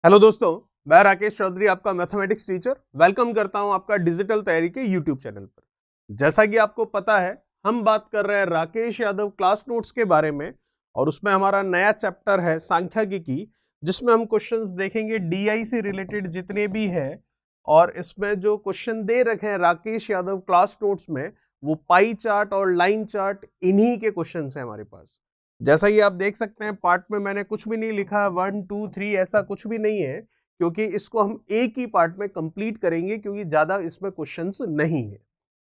Hello दोस्तों, मैं राकेश चौधरी आपका मैथमेटिक्स टीचर वेलकम करता हूं आपका डिजिटल तैयारी के यूट्यूब चैनल पर। जैसा कि आपको पता है, हम बात कर रहे हैं राकेश यादव क्लास नोट्स के बारे में और उसमें हमारा नया चैप्टर है सांख्यिकी, जिसमें हम क्वेश्चंस देखेंगे डीआई से रिलेटेड जितने भी है। और इसमें जो क्वेश्चन दे रखे हैं राकेश यादव क्लास नोट्स में, वो पाई चार्ट और लाइन चार्ट इन्हीं के क्वेश्चन है हमारे पास। जैसा कि आप देख सकते हैं, पार्ट में मैंने कुछ भी नहीं लिखा, 1 2 3 ऐसा कुछ भी नहीं है, क्योंकि इसको हम एक ही पार्ट में कंप्लीट करेंगे, क्योंकि ज्यादा इसमें क्वेश्चंस नहीं है।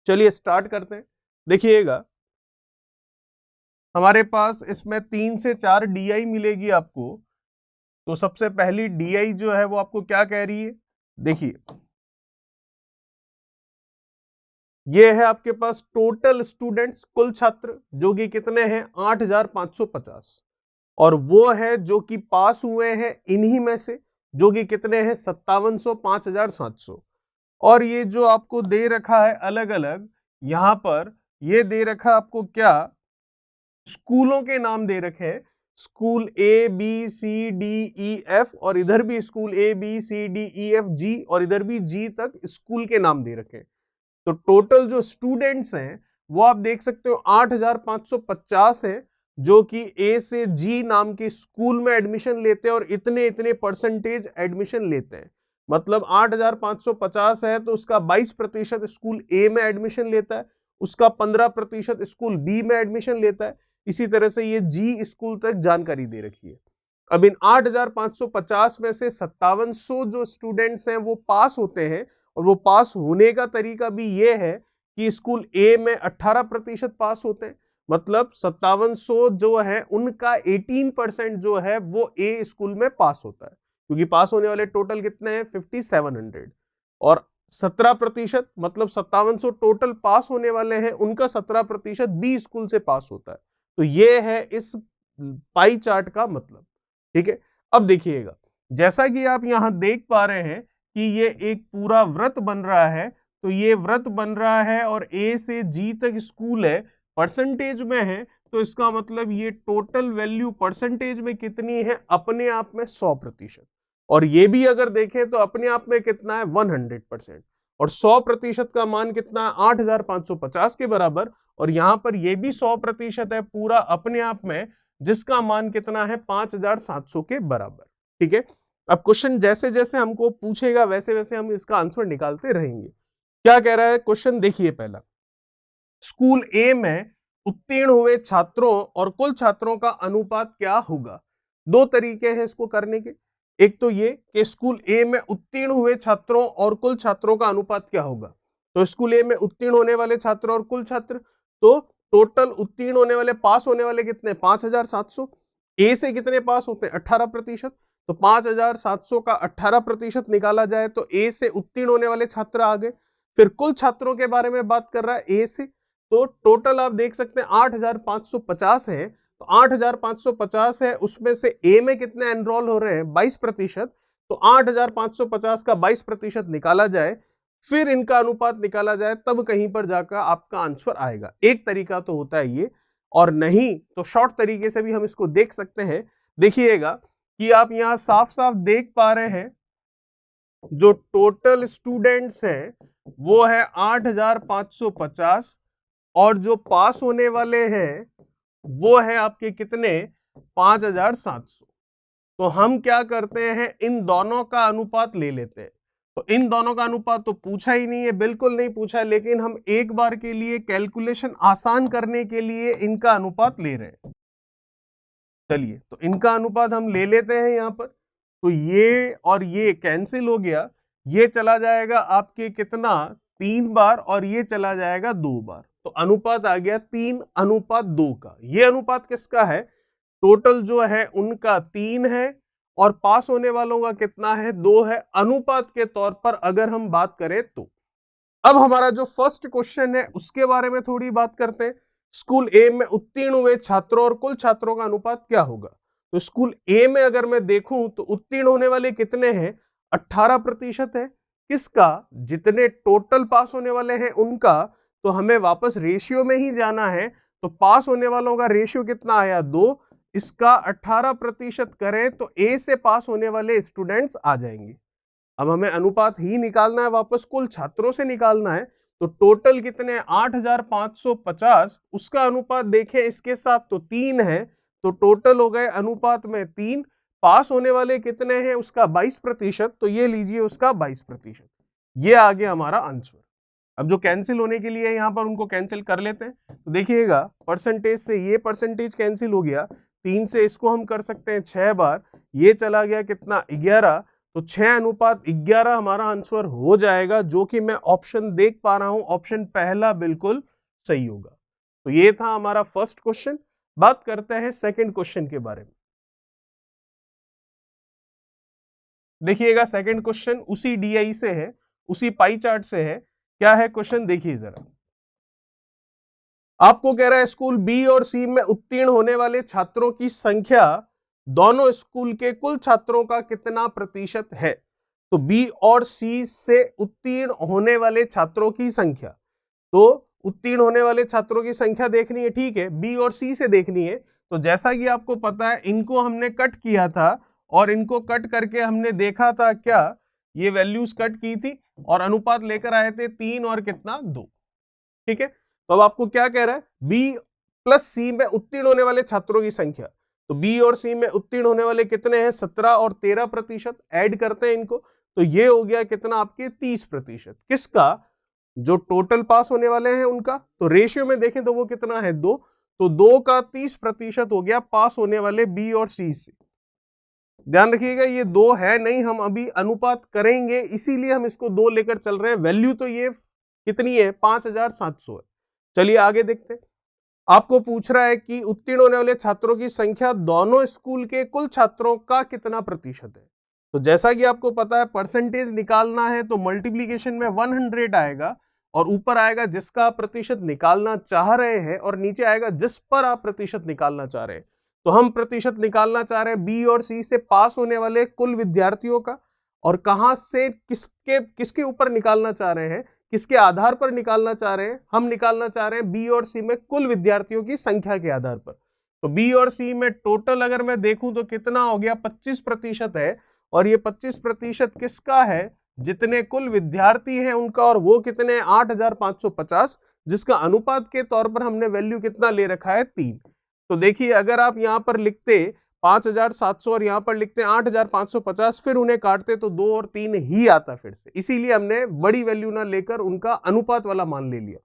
चलिए स्टार्ट करते हैं। देखिएगा, हमारे पास इसमें 3 से 4 डीआई मिलेगी आपको। तो सबसे पहली डीआई जो है वो आपको क्या कह रही है, देखिए ये है आपके पास टोटल स्टूडेंट्स, कुल छात्र, जो कि कितने हैं 8550। और वो है जो कि पास हुए हैं इन्हीं में से, जो कि कितने हैं 5700 5700। और ये जो आपको दे रखा है अलग अलग, यहां पर ये दे रखा आपको क्या, स्कूलों के नाम दे रखे हैं। School A B C D E F, और इधर भी school A B C D E F G, और इधर भी जी तक स्कूल के नाम दे रखे हैं। तो टोटल जो स्टूडेंट्स हैं वो आप देख सकते हो 8550 है, जो कि ए से जी नाम के स्कूल में एडमिशन लेते हैं और इतने इतने परसेंटेज एडमिशन लेते हैं। मतलब 8550 है तो उसका 22% स्कूल ए में एडमिशन लेता है, उसका 15% स्कूल बी में एडमिशन लेता है। इसी तरह से ये जी स्कूल तक जानकारी दे रखी है। अब इन 8550 में से 5700 जो स्टूडेंट्स हैं वो पास होते हैं, और वो पास होने का तरीका भी ये है कि स्कूल ए में 18% पास होते हैं। मतलब 5700 जो है उनका 18% जो है वो ए स्कूल में पास होता है, क्योंकि पास होने वाले टोटल कितने हैं 5700। और 17%, मतलब 5700 टोटल पास होने वाले हैं, उनका 17% बी स्कूल से पास होता है। तो ये है इस पाई चार्ट का मतलब। ठीक है, अब देखिएगा, जैसा कि आप यहां देख पा रहे हैं कि ये एक पूरा व्रत बन रहा है। तो ये व्रत बन रहा है और ए से जी तक स्कूल है, परसेंटेज में है, तो इसका मतलब ये टोटल वैल्यू परसेंटेज में कितनी है, अपने आप में 100%। और ये भी अगर देखें तो अपने आप में कितना है 100%। और 100% का मान कितना है 8550 के बराबर। और यहां पर ये भी 100% है पूरा अपने आप में, जिसका मान कितना है 5700 के बराबर। ठीक है, अब क्वेश्चन जैसे जैसे हमको पूछेगा वैसे वैसे हम इसका आंसर निकालते रहेंगे। क्या कह रहा है क्वेश्चन, देखिए पहला, स्कूल ए में उत्तीर्ण हुए छात्रों और कुल छात्रों का अनुपात क्या होगा। दो तरीके हैं इसको करने के। एक तो ये कि स्कूल ए में उत्तीर्ण हुए छात्रों और कुल छात्रों का अनुपात क्या होगा। तो स्कूल ए में उत्तीर्ण होने वाले छात्र और कुल छात्र, तो टोटल उत्तीर्ण होने वाले, पास होने वाले कितने 5700। ए से कितने पास होते हैं 18%। तो 5700 का 18% निकाला जाए तो ए से उत्तीर्ण होने वाले छात्र आ गए। फिर कुल छात्रों के बारे में बात कर रहा है ए से, तो टोटल आप देख सकते हैं 8550 है। तो 8550 है, उसमें से ए में कितने एनरोल हो रहे हैं 22%। तो 8550 का 22% निकाला जाए, फिर इनका अनुपात निकाला जाए, तब कहीं पर जाकर आपका आंसर आएगा। एक तरीका तो होता है ये, और नहीं तो शॉर्ट तरीके से भी हम इसको देख सकते हैं। देखिएगा कि आप यहां साफ साफ देख पा रहे हैं, जो टोटल स्टूडेंट्स हैं वो है 8550, और जो पास होने वाले हैं वो है आपके कितने 5700। तो हम क्या करते हैं, इन दोनों का अनुपात ले लेते हैं। तो इन दोनों का अनुपात तो पूछा ही नहीं है, बिल्कुल नहीं पूछा है, लेकिन हम एक बार के लिए कैलकुलेशन आसान करने के लिए इनका अनुपात ले रहे हैं। चलिए, तो इनका अनुपात हम ले लेते हैं यहां पर। तो ये और ये कैंसिल हो गया, ये चला जाएगा आपके कितना 3 बार, और ये चला जाएगा 2 बार। तो अनुपात आ गया 3:2 का। ये अनुपात किसका है, टोटल जो है उनका 3 है, और पास होने वालों का कितना है 2 है। अनुपात के तौर पर अगर हम बात करें तो अब हमारा जो फर्स्ट क्वेश्चन है उसके बारे में थोड़ी बात करते हैं। स्कूल ए में उत्तीर्ण हुए छात्रों और कुल छात्रों का अनुपात क्या होगा। तो स्कूल ए में अगर मैं देखूं तो उत्तीर्ण होने वाले कितने हैं 18% है। किसका, जितने टोटल पास होने वाले हैं उनका। तो हमें वापस रेशियो में ही जाना है, तो पास होने वालों का रेशियो कितना आया 2, इसका 18% करें तो ए से पास होने वाले स्टूडेंट्स आ जाएंगे। अब हमें अनुपात ही निकालना है, वापस कुल छात्रों से निकालना है। तो टोटल कितने 8550, उसका अनुपात देखें इसके साथ तो 3 है, तो टोटल हो गए अनुपात में 3। पास होने वाले कितने हैं उसका 22%, तो ये लीजिए उसका 22%। ये आ गया हमारा आंसर। अब जो कैंसिल होने के लिए यहां पर उनको कैंसिल कर लेते हैं। तो देखिएगा परसेंटेज से ये परसेंटेज कैंसिल हो गया, 3 से इसको हम कर सकते हैं 6 बार, ये चला गया कितना 11, तो 6:11 हमारा आंसर हो जाएगा, जो कि मैं ऑप्शन देख पा रहा हूं, ऑप्शन पहला बिल्कुल सही होगा। तो ये था हमारा फर्स्ट क्वेश्चन। बात करते हैं सेकंड क्वेश्चन के बारे में। देखिएगा सेकंड क्वेश्चन उसी डीआई से है, उसी पाई चार्ट से है। क्या है क्वेश्चन देखिए जरा। आपको कह रहा है स्कूल बी और सी में उत्तीर्ण होने वाले छात्रों की संख्या दोनों स्कूल के कुल छात्रों का कितना प्रतिशत है। तो बी और सी से उत्तीर्ण होने वाले छात्रों की संख्या, तो उत्तीर्ण होने वाले छात्रों की संख्या देखनी है, ठीक है, बी और सी से देखनी है। तो जैसा कि आपको पता है इनको हमने कट किया था और इनको कट करके हमने देखा था क्या, ये वैल्यूज कट की थी और अनुपात लेकर आए थे 3 और कितना 2, ठीक है। तो अब आपको क्या कह रहा है, बी प्लस सी में उत्तीर्ण होने वाले छात्रों की संख्या। तो बी और सी में उत्तीर्ण होने वाले कितने हैं 17 और 13%, ऐड करते हैं इनको, तो ये हो गया कितना आपके 30%। किसका, जो टोटल पास होने वाले हैं उनका। तो रेशियो में देखें तो वो कितना है 2, तो 2 का 30% हो गया पास होने वाले बी और सी से। ध्यान रखिएगा ये 2 है नहीं, हम अभी अनुपात करेंगे इसीलिए हम इसको 2 लेकर चल रहे हैं। वैल्यू तो ये कितनी है 5700 है। चलिए आगे देखते हैं। आपको पूछ रहा है कि उत्तीर्ण होने वाले छात्रों की संख्या दोनों स्कूल के कुल छात्रों का कितना प्रतिशत है। तो जैसा कि आपको पता है परसेंटेज निकालना है तो मल्टीप्लीकेशन में 100 आएगा और ऊपर आएगा जिसका आप प्रतिशत निकालना चाह रहे हैं और नीचे आएगा जिस पर आप प्रतिशत निकालना चाह रहे हैं। तो हम प्रतिशत निकालना चाह रहे हैं बी और सी से पास होने वाले कुल विद्यार्थियों का, और कहां से किसके किसके ऊपर निकालना चाह रहे हैं, किसके आधार पर निकालना चाह रहे हैं, हम निकालना चाह रहे हैं बी और सी में कुल विद्यार्थियों की संख्या के आधार पर। तो बी और सी में टोटल अगर मैं देखूं तो कितना हो गया 25% है, और ये 25% किसका है, जितने कुल विद्यार्थी हैं उनका, और वो कितने 8550, जिसका अनुपात के तौर पर हमने वैल्यू कितना ले रखा है 3। तो देखिए अगर आप यहां पर लिखते 5700 और यहां पर लिखते 8550, फिर उन्हें काटते तो 2 और 3 ही आता फिर से, इसीलिए हमने बड़ी वैल्यू ना लेकर उनका अनुपात वाला मान ले लिया।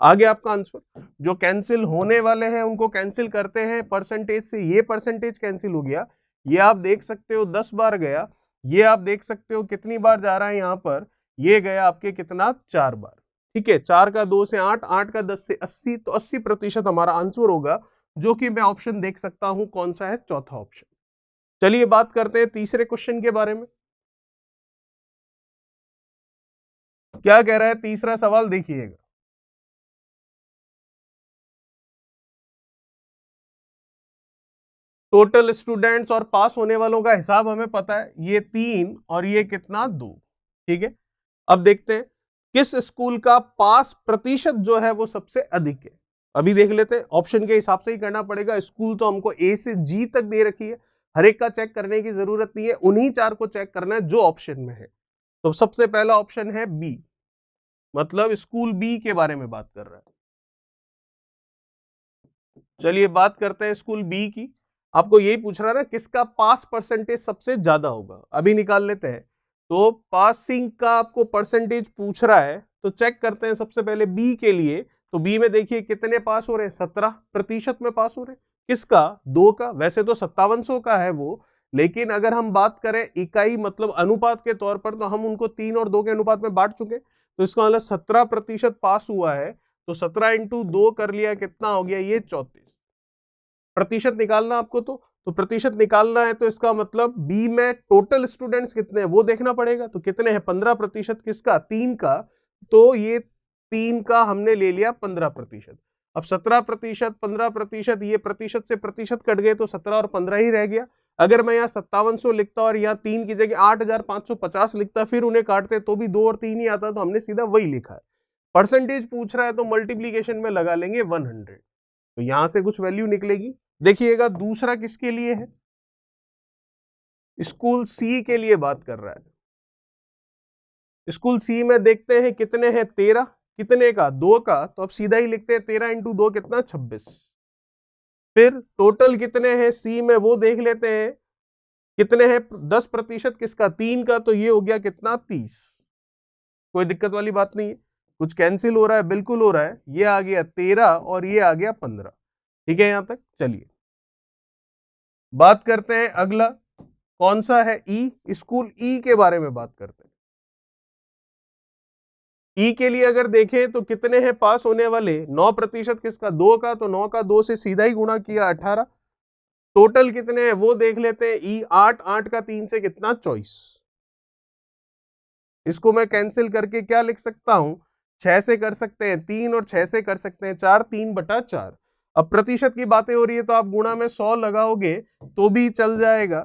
आगे आपका आंसर, जो कैंसिल होने वाले हैं उनको कैंसिल करते हैं परसेंटेज से, ये परसेंटेज कैंसिल हो गया, ये आप देख सकते हो 10 बार गया, ये आप देख सकते हो कितनी बार जा रहा है यहां पर, ये गया आपके कितना 4 बार, ठीक है। 4 का 2 से 8, 8 का 10 से 80, तो 80% हमारा आंसर होगा, जो कि मैं ऑप्शन देख सकता हूं कौन सा है, चौथा ऑप्शन। चलिए बात करते हैं तीसरे क्वेश्चन के बारे में। क्या कह रहा है तीसरा सवाल देखिएगा। टोटल स्टूडेंट्स और पास होने वालों का हिसाब हमें पता है, ये 3 और ये कितना 2, ठीक है। अब देखते हैं किस स्कूल का पास प्रतिशत जो है वो सबसे अधिक है। अभी देख लेते हैं, ऑप्शन के हिसाब से ही करना पड़ेगा। स्कूल तो हमको ए से जी तक दे रखी है, हर एक का चेक करने की जरूरत नहीं है, उन्हीं 4 को चेक करना है जो ऑप्शन में है। तो सबसे पहला ऑप्शन है बी, मतलब स्कूल बी के बारे में बात कर रहा है। चलिए बात करते हैं स्कूल बी की। आपको यही पूछ रहा है ना किसका पास परसेंटेज सबसे ज्यादा होगा, अभी निकाल लेते हैं। तो पासिंग का आपको परसेंटेज पूछ रहा है, तो चेक करते हैं सबसे पहले बी के लिए। तो बी में देखिए कितने पास हो रहे हैं, 17% में पास हो रहे हैं। किसका, 2 का। वैसे तो 5700 का है वो, लेकिन अगर हम बात करें इकाई मतलब अनुपात के तौर पर, तो हम उनको 3 और 2 के अनुपात में बांट चुके, तो इसका मतलब 17% पास हुआ है। तो 17 इंटू 2 कर लिया, कितना हो गया ये 34 प्रतिशत निकालना आपको। तो प्रतिशत निकालना है, तो इसका मतलब बी में टोटल स्टूडेंट्स कितने हैं वो देखना पड़ेगा। तो कितने हैं 15%, किसका 3 का, तो ये 3 का हमने ले लिया 15%। अब 17%, 15%, ये प्रतिशत से प्रतिशत कट गए तो 17 और 15 ही रह गया। अगर मैं यहाँ 5700 लिखता और यहाँ 3 की जगह 8550 लिखता, फिर उन्हें काटते तो भी 2 और 3 ही आता, तो हमने सीधा वही लिखा है। परसेंटेज पूछ रहा है तो मल्टीप्लीकेशन में लगा लेंगे 100, तो यहां से कुछ वैल्यू निकलेगी, देखिएगा दूसरा किसके लिए है, स्कूल सी के लिए बात कर रहा है। स्कूल सी में देखते हैं कितने हैं, 13, कितने का, 2 का, तो अब सीधा ही लिखते हैं 13 इंटू 2 कितना, 26। फिर टोटल कितने हैं सी में वो देख लेते हैं, कितने हैं, 10% किसका, 3 का, तो ये हो गया कितना, 30। कोई दिक्कत वाली बात नहीं है, कुछ कैंसिल हो रहा है, बिल्कुल हो रहा है, ये आ गया 13 और ये आ गया 15। ठीक है यहां तक। चलिए बात करते हैं अगला, कौन सा है, ई, स्कूल ई के बारे में बात करते हैं। ई के लिए अगर देखें तो कितने हैं पास होने वाले, 9% किसका, 2 का, तो 9 का 2 से सीधा ही गुणा किया, 18। टोटल कितने हैं वो देख लेते हैं, ई 8, 8 का 3 से कितना, 24। इसको मैं कैंसिल करके क्या लिख सकता हूं, 6 से कर सकते हैं 3 और 6 से कर सकते हैं 4, 3/4। अब प्रतिशत की बातें हो रही है तो आप गुणा में 100 लगाओगे तो भी चल जाएगा।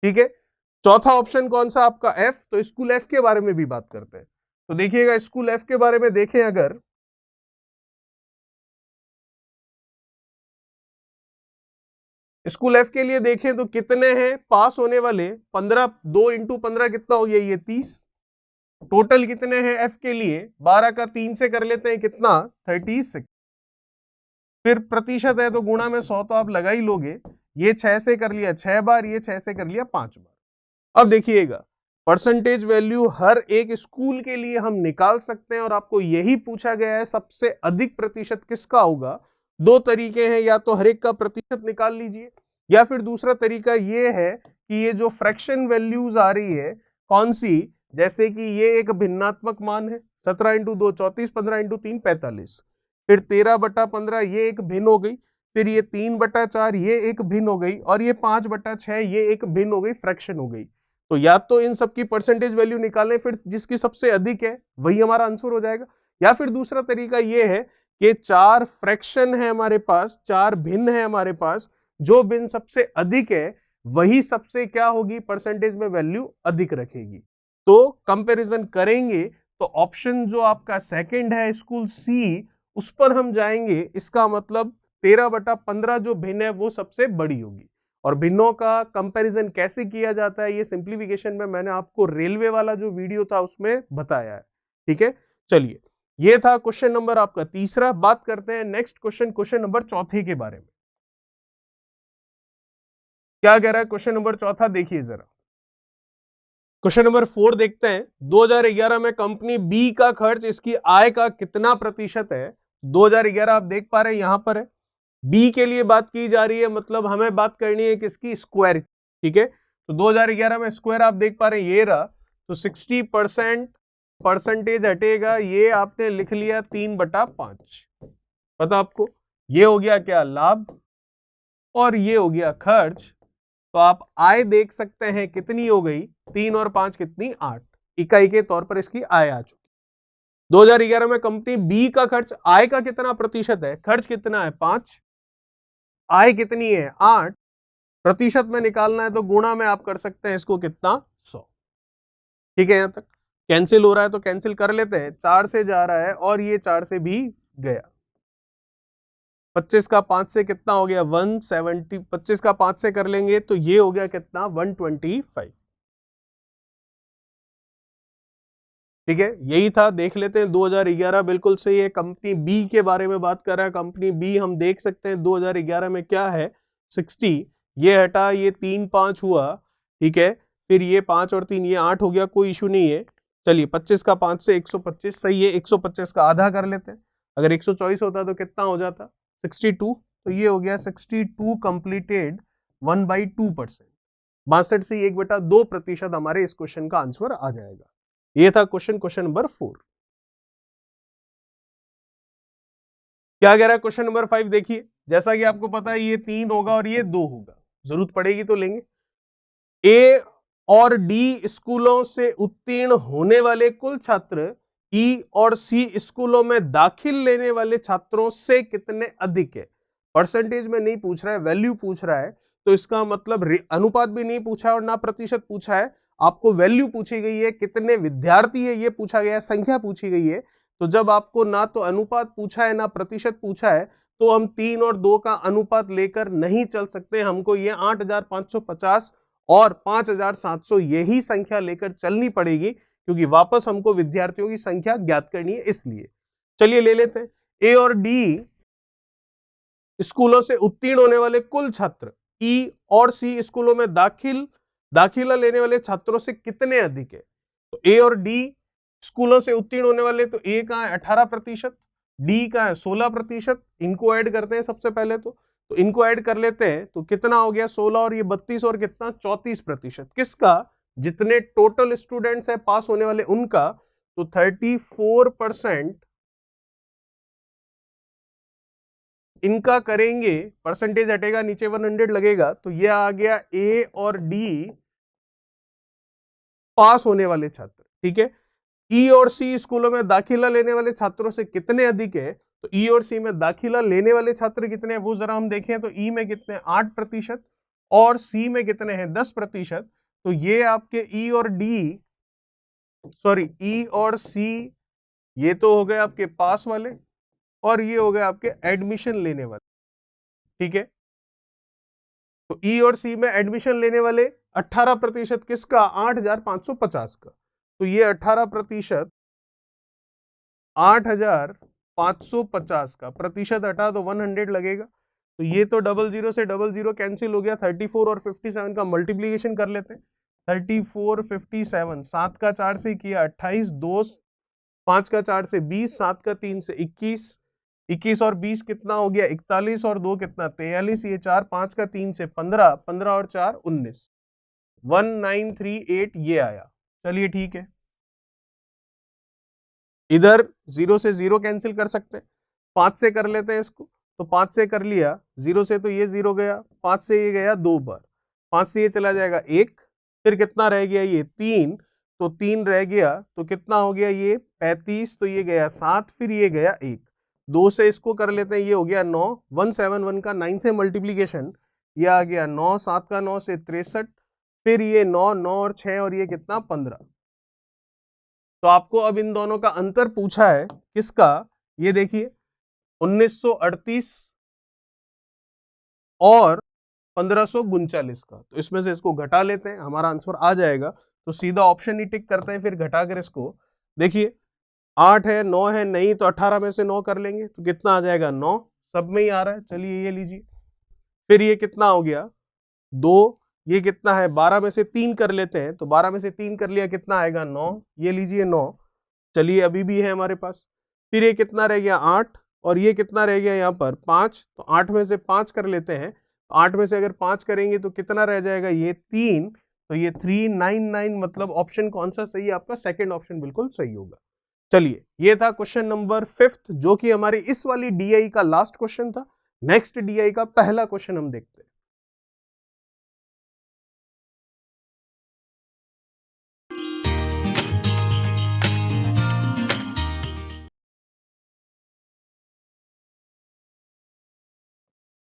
ठीक है, चौथा ऑप्शन कौन सा आपका, एफ। तो स्कूल एफ के बारे में भी बात करते हैं। तो देखिएगा स्कूल एफ के बारे में देखें, अगर स्कूल एफ के लिए देखें तो कितने हैं पास होने वाले, 15, 2 इंटू 15 कितना हो गया, ये 30। टोटल कितने हैं एफ के लिए, 12 का 3 से कर लेते हैं कितना, 36। फिर प्रतिशत है तो गुणा में 100 तो आप लगा ही लोगे, ये 6 से कर लिया 6 बार, ये 6 से कर लिया 5 बार। अब देखिएगा परसेंटेज वैल्यू हर एक स्कूल के लिए हम निकाल सकते हैं और आपको यही पूछा गया है सबसे अधिक प्रतिशत किसका होगा। दो तरीके हैं, या तो हर एक का प्रतिशत निकाल लीजिए, या फिर दूसरा तरीका ये है कि ये जो फ्रैक्शन वैल्यूज आ रही है कौन सी, जैसे कि ये एक भिन्नात्मक मान है, 17 इंटू 2 34, 15 इंटू 3 45, फिर 13/15 ये एक भिन्न हो गई, फिर ये 3/4 ये एक भिन्न हो गई, और ये 5/6 ये एक भिन्न हो गई, फ्रैक्शन हो गई। तो या तो इन सबकी परसेंटेज वैल्यू निकालें, फिर जिसकी सबसे अधिक है वही हमारा आंसर हो जाएगा, या फिर दूसरा तरीका ये है कि 4 फ्रैक्शन है हमारे पास, 4 भिन्न है हमारे पास, जो भिन्न सबसे अधिक है वही सबसे क्या होगी, परसेंटेज में वैल्यू अधिक रखेगी। तो कंपैरिजन करेंगे तो ऑप्शन जो आपका सेकंड है स्कूल सी, उस पर हम जाएंगे। इसका मतलब 13/15 जो भिन्न है वो सबसे बड़ी होगी। और भिन्नों का कंपैरिजन कैसे किया जाता है ये सिंप्लीफिकेशन में मैंने आपको रेलवे वाला जो वीडियो था उसमें बताया है। ठीक है, चलिए ये था क्वेश्चन नंबर आपका तीसरा। बात करते हैं नेक्स्ट क्वेश्चन, क्वेश्चन नंबर चौथे के बारे में। क्या कह रहा है क्वेश्चन नंबर चौथा, देखिए जरा। क्वेश्चन नंबर 4 देखते हैं। 2011 में कंपनी बी का खर्च इसकी आय का कितना प्रतिशत है। 2011 आप देख पा रहे हैं यहां पर है, बी के लिए बात की जा रही है, मतलब हमें बात करनी है किसकी, स्क्वायर। ठीक है, तो 2011 में स्क्वायर आप देख पा रहे हैं ये रहा, तो 60% परसेंटेज हटेगा, ये आपने लिख लिया 3/5। पता आपको ये हो गया क्या, लाभ, और ये हो गया खर्च। तो आप आय देख सकते हैं कितनी हो गई, 3 और 5 कितनी, 8 इकाई के तौर पर इसकी आय आ चुकी। 2011 में कंपनी बी का खर्च, आय का कितना प्रतिशत है, खर्च कितना है 5, आय कितनी है 8, प्रतिशत में निकालना है तो गुणा में आप कर सकते हैं इसको कितना, 100। ठीक है, यहां तक कैंसिल हो रहा है तो कैंसिल कर लेते हैं, 4 से जा रहा है और ये 4 से भी गया, 25 का 5 से कितना हो गया 170, 25 का 5 से कर लेंगे तो ये हो गया कितना 125। ठीक है, यही था, देख लेते हैं 2011 बिल्कुल सही है। कंपनी बी के बारे में बात कर रहा है, कंपनी बी हम देख सकते हैं 2011 में क्या है 60, ये हटा, ये 3 5 हुआ। ठीक है, फिर ये 5 और 3 ये 8 हो गया, कोई इशू नहीं है। चलिए 25 का 5 से 125 सही है, 125 का आधा कर लेते हैं, अगर 124 होता तो कितना हो जाता 62, तो ये हो गया 62 कंप्लीटेड 1/2%, 62 से 1/2% हमारे इस क्वेश्चन का आंसर आ जाएगा। ये था क्वेश्चन नंबर 4। क्या कह रहा है क्वेश्चन नंबर 5, देखिए। जैसा कि आपको पता है ये 3 होगा और ये 2 होगा, जरूरत पड़ेगी तो लेंगे। ए और डी स्कूलों से उत्तीर्ण होने वाले कुल छात्र ई और सी स्कूलों में दाखिल लेने वाले छात्रों से कितने अधिक है। परसेंटेज में नहीं पूछ रहा है, वैल्यू पूछ रहा है, तो इसका मतलब अनुपात भी नहीं पूछा और ना प्रतिशत पूछा है, आपको वैल्यू पूछी गई है, कितने विद्यार्थी है ये पूछा गया है, संख्या पूछी गई है। तो जब आपको ना तो अनुपात पूछा है ना प्रतिशत पूछा है, तो हम 3 और 2 का अनुपात लेकर नहीं चल सकते। हमको ये 8550 और 5700 यही संख्या लेकर चलनी पड़ेगी, क्योंकि वापस हमको विद्यार्थियों की संख्या ज्ञात करनी है इसलिए। चलिए ले लेते हैं। ए और डी स्कूलों से उत्तीर्ण होने वाले कुल छात्र ई और सी स्कूलों में दाखिला लेने वाले छात्रों से कितने अधिक है? तो ए और डी स्कूलों से उत्तीर्ण होने वाले, तो ए का है 18%, डी का है 16%। इनको ऐड करते हैं सबसे पहले, तो इनको ऐड कर लेते हैं, तो कितना हो गया 16 और ये 32 और कितना 34%। किसका? जितने टोटल स्टूडेंट्स है पास होने वाले उनका। तो 34% इनका करेंगे, परसेंटेज हटेगा, नीचे 100 लगेगा, तो ये आ गया ए और डी पास होने वाले छात्र। ठीक है, ई और सी स्कूलों में दाखिला लेने वाले छात्रों से कितने अधिक है? तो ई और सी में दाखिला लेने वाले छात्र कितने हैं वो जरा हम देखें। तो ई में कितने 8% और सी में कितने हैं 10%। तो ये आपके ई और डी, सॉरी ई और सी, ये तो हो गए आपके पास वाले और ये हो गए आपके एडमिशन लेने वाले। ठीक है, तो ई और सी में एडमिशन लेने वाले 18% किसका? 8550 का। तो ये 18%, 8550 का प्रतिशत हटा तो 100 लगेगा। तो ये तो 00 से 00 कैंसिल हो गया। 34 और 57 का मल्टीप्लीकेशन कर लेते हैं। 34 57, 7 का 4 से किया 28, 2 5 का 4 से 20, 7 का 3 से 21, 21 और 20 कितना हो गया 41 और 2 कितना 43, ये 4 5 का 3 से 15, 15 और 4 19, 1938 ये आया। चलिए ठीक है, इधर 0 से 0 कैंसिल कर सकते हैं, 5 से कर लेते हैं इसको। तो 5 से कर लिया, 0 से तो ये 0 गया, 5 से ये गया 2 बार, 5 से ये चला जाएगा 1, फिर कितना रह गया ये 3, तो 3 रह गया, तो कितना हो गया ये 35, तो ये गया 7, फिर ये गया 1, 2 से इसको कर लेते हैं, ये हो गया 9, 171 का 9 से मल्टीप्लीकेशन, ये आ गया 9, 7 का 9 से 63, फिर ये 9, 9 और 6 और ये कितना 15। तो आपको अब इन दोनों का अंतर पूछा है किसका? ये देखिए 1938 और 1539 का। तो इसमें से इसको घटा लेते हैं, हमारा आंसर आ जाएगा। तो सीधा ऑप्शन ही टिक करते हैं, फिर घटाकर इसको देखिए 8 है 9 है, नहीं तो 18 में से 9 कर लेंगे, तो कितना आ जाएगा 9, सब में ही आ रहा है। चलिए ये लीजिए, फिर ये कितना हो गया 2, ये कितना है 12 में से 3 कर लेते हैं, तो 12 में से 3 कर लिया कितना आएगा 9, ये लीजिए 9। चलिए अभी भी है हमारे पास। फिर ये कितना रह गया 8 और ये कितना रह गया यहाँ पर 5, तो 8 में से 5 कर लेते हैं, तो 8 में से अगर 5 करेंगे तो कितना रह जाएगा ये 3, तो ये 399, मतलब ऑप्शन कौन सा सही है आपका? सेकंड ऑप्शन बिल्कुल सही होगा। चलिए ये था क्वेश्चन नंबर 5, जो कि हमारी इस वाली डीआई का लास्ट क्वेश्चन था। नेक्स्ट डीआई का पहला क्वेश्चन हम देखते हैं।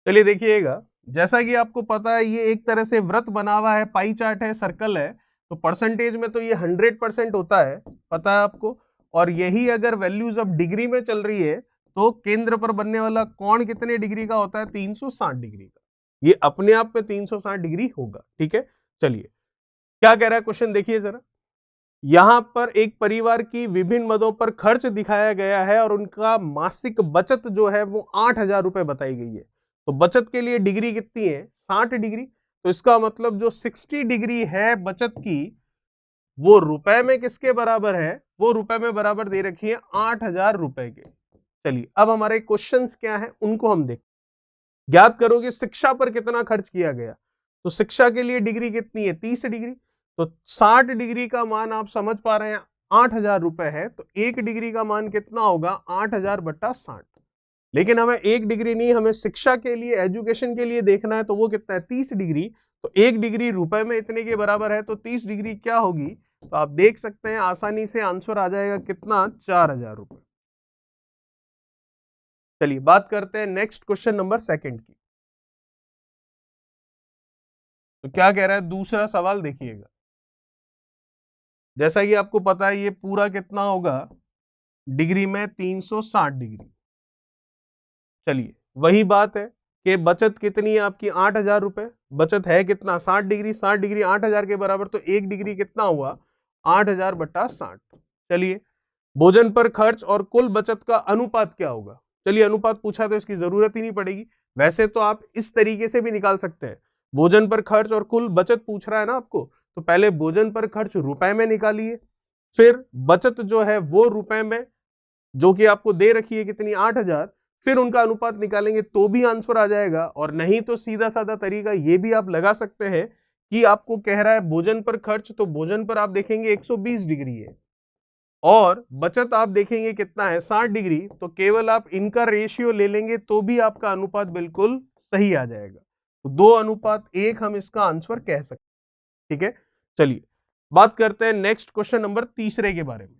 चलिए देखिएगा, जैसा कि आपको पता है ये एक तरह से वृत्त बना हुआ है, पाई चार्ट है, सर्कल है, तो परसेंटेज में तो ये 100% होता है, पता है आपको। और यही अगर वैल्यूज अब डिग्री में चल रही है, तो केंद्र पर बनने वाला कोण कितने डिग्री का होता है? 360 डिग्री का। ये अपने आप में 360 डिग्री होगा। ठीक है, चलिए क्या कह रहा है क्वेश्चन देखिए जरा। यहां पर एक परिवार की विभिन्न मदों पर खर्च दिखाया गया है और उनका मासिक बचत जो है वो 8000 रुपए बताई गई है। तो बचत के लिए डिग्री कितनी है? 60 डिग्री। तो इसका मतलब जो 60 डिग्री है बचत की, वो रुपए में किसके बराबर है? वो रुपए में बराबर दे रखी है 8000 रुपए के। चलिए अब हमारे क्वेश्चंस क्या है उनको हम देख। ज्ञात करोगे शिक्षा पर कितना खर्च किया गया। तो शिक्षा के लिए डिग्री कितनी है? 30 डिग्री। तो 60 डिग्री का मान आप समझ पा रहे हैं 8000 रुपए है, तो 1 डिग्री का मान कितना होगा? 8000 बट्टा 60। लेकिन हमें 1 डिग्री नहीं, हमें शिक्षा के लिए, एजुकेशन के लिए देखना है, तो वो कितना है? 30 डिग्री। तो 1 डिग्री रुपए में इतने के बराबर है, तो 30 डिग्री क्या होगी? तो आप देख सकते हैं आसानी से आंसर आ जाएगा कितना? 4000 रुपए। चलिए बात करते हैं नेक्स्ट क्वेश्चन नंबर 2 की। तो क्या कह रहा है दूसरा सवाल देखिएगा। जैसा कि आपको पता है ये पूरा कितना होगा? डिग्री में 360 डिग्री। चलिए वही बात है कि बचत कितनी है आपकी 8,000 रुपए, बचत है कितना 60 डिग्री, 60 डिग्री 8,000 के बराबर, तो 1 डिग्री कितना हुआ 8,000 बटा 60। चलिए भोजन पर खर्च और कुल बचत का अनुपात क्या होगा। चलिए अनुपात पूछा तो इसकी जरूरत ही नहीं पड़ेगी, वैसे तो आप इस तरीके से भी निकाल सकते हैं। भोजन पर खर्च और कुल बचत पूछ रहा है ना आपको, तो पहले भोजन पर खर्च रुपए में निकालिए, फिर बचत जो है वो रुपए में, जो कि आपको दे रखी है कितनी 8,000, फिर उनका अनुपात निकालेंगे तो भी आंसर आ जाएगा। और नहीं तो सीधा साधा तरीका ये भी आप लगा सकते हैं कि आपको कह रहा है भोजन पर खर्च, तो भोजन पर आप देखेंगे 120 डिग्री है और बचत आप देखेंगे कितना है 60 डिग्री, तो केवल आप इनका रेशियो ले लेंगे तो भी आपका अनुपात बिल्कुल सही आ जाएगा। तो 2:1 हम इसका आंसर कह सकते हैं। ठीक है, चलिए बात करते हैं नेक्स्ट क्वेश्चन नंबर तीसरे के बारे में।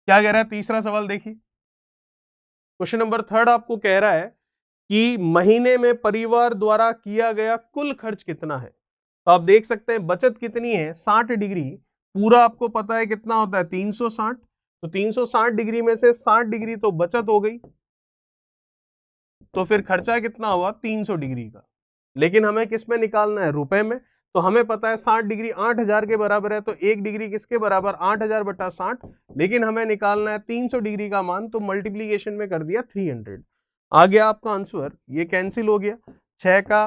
क्या कह रहा है तीसरा सवाल, देखिए क्वेश्चन नंबर 3 आपको कह रहा है कि महीने में परिवार द्वारा किया गया कुल खर्च कितना है। तो आप देख सकते हैं बचत कितनी है 60 डिग्री, पूरा आपको पता है कितना होता है 360, तो 360 डिग्री में से 60 डिग्री तो बचत हो गई, तो फिर खर्चा कितना हुआ 300 डिग्री का। लेकिन हमें किस में निकालना है, रुपए में। तो हमें पता है 60 डिग्री 8,000 के बराबर है, तो 1 डिग्री किसके बराबर 8,000 बटा 60, लेकिन हमें निकालना है 300 डिग्री का मान, तो मल्टीप्लीकेशन में कर दिया 300। आ गया आपका आंसर, ये कैंसिल हो गया, 6 का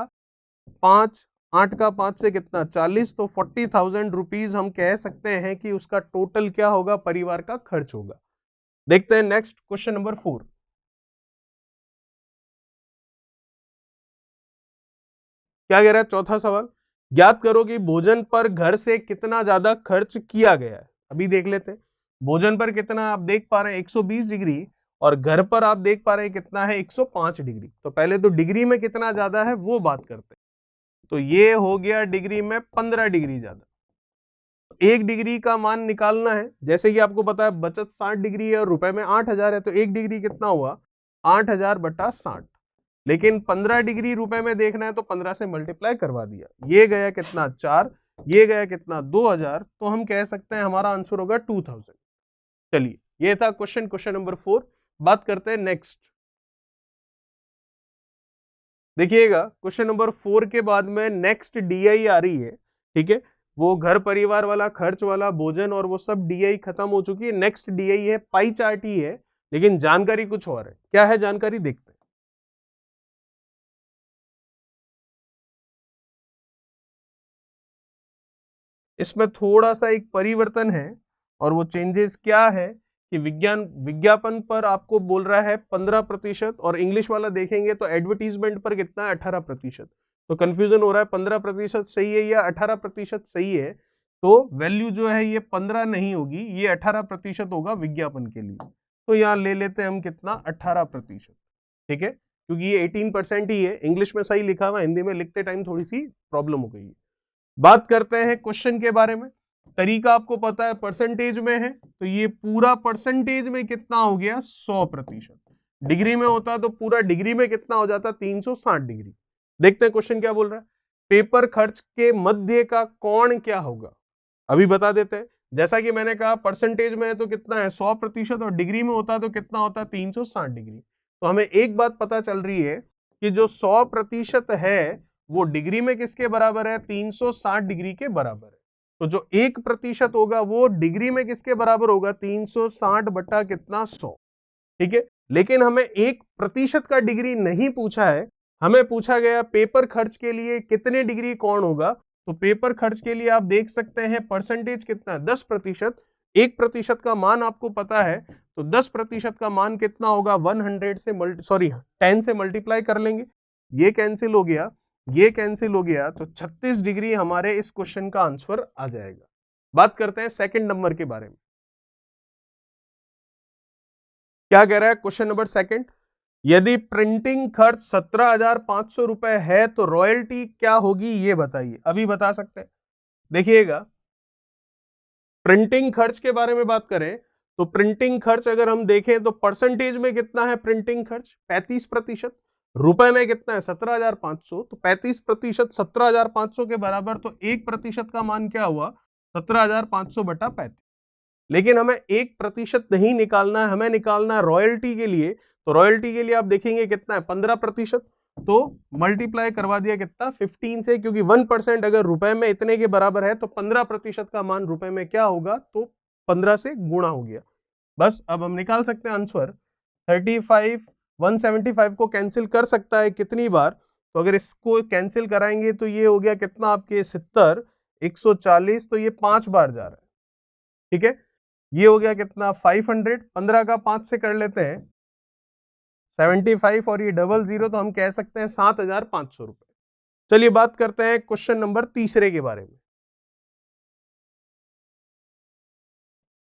5, 8 का 5 से कितना 40, तो 40,000 रुपीज हम कह सकते हैं कि उसका टोटल क्या होगा, परिवार का खर्च होगा। देखते हैं नेक्स्ट क्वेश्चन नंबर 4। क्या कह रहा है चौथा सवाल, ज्ञात करो कि भोजन पर घर से कितना ज्यादा खर्च किया गया है। अभी देख लेते हैं भोजन पर कितना, आप देख पा रहे हैं 120 डिग्री, और घर पर आप देख पा रहे हैं कितना है 105 डिग्री। तो पहले तो डिग्री में कितना ज्यादा है वो बात करते हैं। तो ये हो गया डिग्री में 15 डिग्री ज्यादा। 1 डिग्री का मान निकालना है, जैसे कि आपको पता है बचत 60 डिग्री है और रुपए में 8,000 है, तो 1 डिग्री कितना हुआ 8,000 बटा 60। लेकिन 15 डिग्री रुपए में देखना है तो 15 से मल्टीप्लाई करवा दिया, ये गया कितना 4, ये गया कितना 2,000, तो हम कह सकते हैं हमारा आंसर होगा 2,000। चलिए ये था क्वेश्चन नंबर 4। बात करते हैं नेक्स्ट। देखिएगा क्वेश्चन नंबर 4 के बाद में नेक्स्ट डीआई आ रही है। ठीक है, वो घर परिवार वाला खर्च वाला भोजन और वो सब डीआई खत्म हो चुकी है, नेक्स्ट डीआई है पाई चार्ट ही है, लेकिन जानकारी कुछ और है। क्या है जानकारी, देखते हैं। इसमें थोड़ा सा एक परिवर्तन है, और वो चेंजेस क्या है कि विज्ञापन पर आपको बोल रहा है 15%, और इंग्लिश वाला देखेंगे तो एडवर्टीजमेंट पर कितना है 18%। तो कंफ्यूजन हो रहा है 15% सही है या 18% सही है। तो वैल्यू जो है ये 15 नहीं होगी, ये 18% होगा विज्ञापन के लिए। तो यहाँ ले लेते हैं हम कितना 18%। ठीक है, क्योंकि ये 18% ही है, इंग्लिश में सही लिखा हुआ, हिंदी में लिखते टाइम थोड़ी सी प्रॉब्लम हो गई है। बात करते हैं क्वेश्चन के बारे में। तरीका आपको पता है परसेंटेज में है, तो ये पूरा परसेंटेज में कितना हो गया 100%। डिग्री में होता तो पूरा डिग्री में कितना हो जाता 360 डिग्री। देखते हैं क्वेश्चन क्या बोल रहा है, पेपर खर्च के मध्य का कोण क्या होगा। अभी बता देते हैं, जैसा कि मैंने कहा परसेंटेज में है तो कितना है 100%, और डिग्री में होता तो कितना होता 360 डिग्री। तो हमें एक बात पता चल रही है कि जो 100% है वो डिग्री में किसके बराबर है 360 डिग्री के बराबर है। तो जो 1% होगा वो डिग्री में किसके बराबर होगा 360 बटा कितना 100। ठीक है, लेकिन हमें 1% का डिग्री नहीं पूछा है, हमें पूछा गया पेपर खर्च के लिए कितने डिग्री कोण होगा। तो पेपर खर्च के लिए आप देख सकते हैं परसेंटेज कितना 10%, 1% का मान आपको पता है, तो 10% का मान कितना होगा 10 से मल्टीप्लाई कर लेंगे, ये कैंसिल हो गया, ये कैंसिल हो गया, तो 36 डिग्री हमारे इस क्वेश्चन का आंसर आ जाएगा। बात करते हैं सेकंड नंबर के बारे में। क्या कह रहा है क्वेश्चन नंबर सेकंड, यदि प्रिंटिंग खर्च 17,500 रुपए है तो रॉयल्टी क्या होगी ये बताइए। अभी बता सकते हैं, देखिएगा प्रिंटिंग खर्च के बारे में बात करें तो प्रिंटिंग खर्च अगर हम देखें तो परसेंटेज में कितना है प्रिंटिंग खर्च 35%, रुपए में कितना है 17,500, तो 35% 17,500 के बराबर, तो 1% का मान क्या हुआ 17,500 बटा 35। लेकिन हमें 1% नहीं निकालना है, हमें निकालना है रॉयल्टी के लिए। तो रॉयल्टी के लिए आप देखेंगे कितना है, 15%। तो मल्टीप्लाई करवा दिया कितना, 15 से, क्योंकि 1% अगर रुपए में इतने के बराबर है तो 15% का मान रुपए में क्या होगा, तो 15 से गुणा हो गया। बस अब हम निकाल सकते हैं आंसर। 35 175 को कैंसिल कर सकता है कितनी बार, तो अगर इसको कैंसिल कराएंगे तो ये हो गया कितना आपके 70, 140, तो ये 5 बार जा रहा है। ठीक है, ये हो गया कितना 500, 15 का 5 से कर लेते हैं 75, और ये 00, तो हम कह सकते हैं 7500 रुपए। चलिए बात करते हैं क्वेश्चन नंबर तीसरे के बारे में।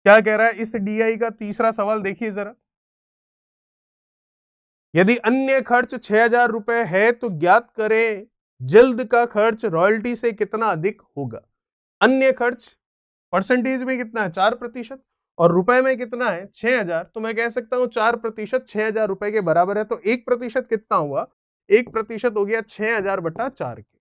क्या कह रहा है इस डीआई का तीसरा सवाल, देखिए जरा। यदि अन्य खर्च 6000 रुपए है तो ज्ञात करें जल्द का खर्च रॉयल्टी से कितना अधिक होगा। अन्य खर्च परसेंटेज में कितना है, 4%, और रुपए में कितना है 6000, तो मैं कह सकता हूं 4% 6000 रुपए के बराबर है। तो 1% कितना हुआ, 1% हो गया 6000/4 के।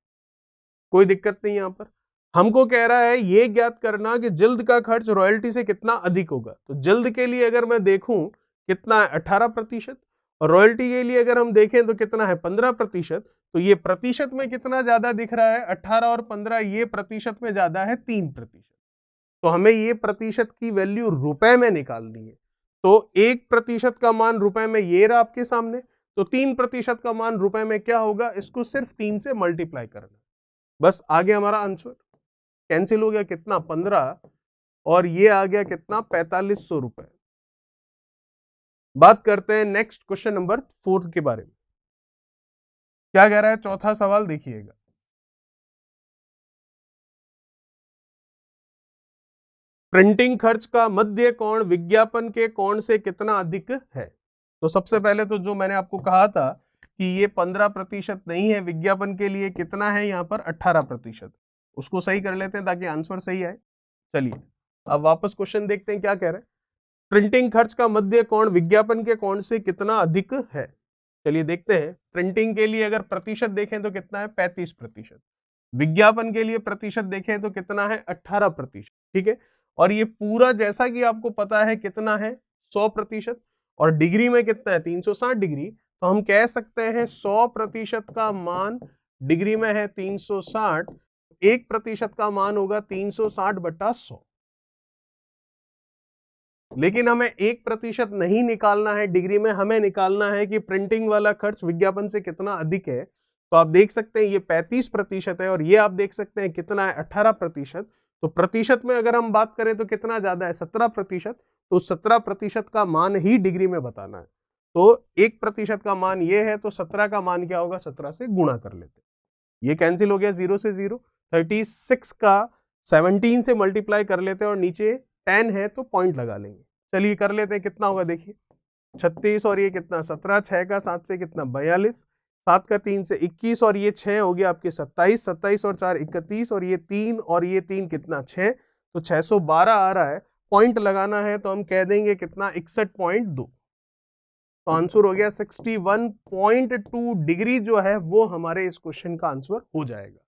कोई दिक्कत नहीं, यहां पर हमको कह रहा है ये ज्ञात करना कि जल्द का खर्च रॉयल्टी से कितना अधिक होगा। तो जल्द के लिए अगर मैं देखूं कितना है 18%, और रॉयल्टी के लिए अगर हम देखें तो कितना है 15%। तो ये प्रतिशत में कितना ज्यादा दिख रहा है, 18 और 15, ये प्रतिशत में ज्यादा है 3%। तो हमें ये प्रतिशत की वैल्यू रुपए में निकालनी है। तो 1% का मान रुपए में ये रहा आपके सामने, तो 3% का मान रुपए में क्या होगा, इसको सिर्फ 3 से मल्टीप्लाई करना। बस आ गया हमारा आंसर। कैंसिल हो गया कितना 15, और ये आ गया कितना 4500 रुपए। बात करते हैं नेक्स्ट क्वेश्चन नंबर 4 के बारे में। क्या कह रहा है चौथा सवाल, देखिएगा। प्रिंटिंग खर्च का मध्य कोण विज्ञापन के कोण से कितना अधिक है। तो सबसे पहले तो जो मैंने आपको कहा था कि ये 15% नहीं है, विज्ञापन के लिए कितना है यहाँ पर 18%, उसको सही कर लेते हैं ताकि आंसर सही आए। चलिए अब वापस क्वेश्चन देखते हैं क्या कह रहे हैं। प्रिंटिंग खर्च का मध्य कोण विज्ञापन के कोण से कितना अधिक है। चलिए देखते हैं। प्रिंटिंग के लिए अगर प्रतिशत देखें तो कितना है 35%, विज्ञापन के लिए प्रतिशत देखें तो कितना है 18%। ठीक है, और ये पूरा जैसा कि आपको पता है कितना है 100%, और डिग्री में कितना है 360 डिग्री। तो हम कह सकते हैं 100% का मान डिग्री में है 360, 1% का मान होगा 360/100। लेकिन हमें 1% नहीं निकालना है डिग्री में, हमें निकालना है कि प्रिंटिंग वाला खर्च विज्ञापन से कितना अधिक है। तो आप देख सकते हैं ये 35% है, और ये आप देख सकते हैं कितना है 18%। तो प्रतिशत में अगर हम बात करें तो कितना ज्यादा है 17%। तो 17% का मान ही डिग्री में बताना है। तो 1% का मान ये है, तो 17 का मान क्या होगा, 17 से गुणा कर लेते। ये कैंसिल हो गया 0 से 0। 36 का 17 से मल्टीप्लाई कर लेते हैं, और नीचे 10 है तो पॉइंट लगा लेंगे। चलिए कर लेते हैं, कितना होगा देखिए 36, और ये कितना 17, 6 का 7 से कितना 42, 7 का 3 से 21, और ये 6 हो गया आपके 27, 27 और 4 31, और ये 3 और ये 3 कितना 6, तो 612 आ रहा है। पॉइंट लगाना है तो हम कह देंगे कितना 61.2। तो आंसर हो गया 61.2 डिग्री जो है वो हमारे इस क्वेश्चन का आंसर हो जाएगा।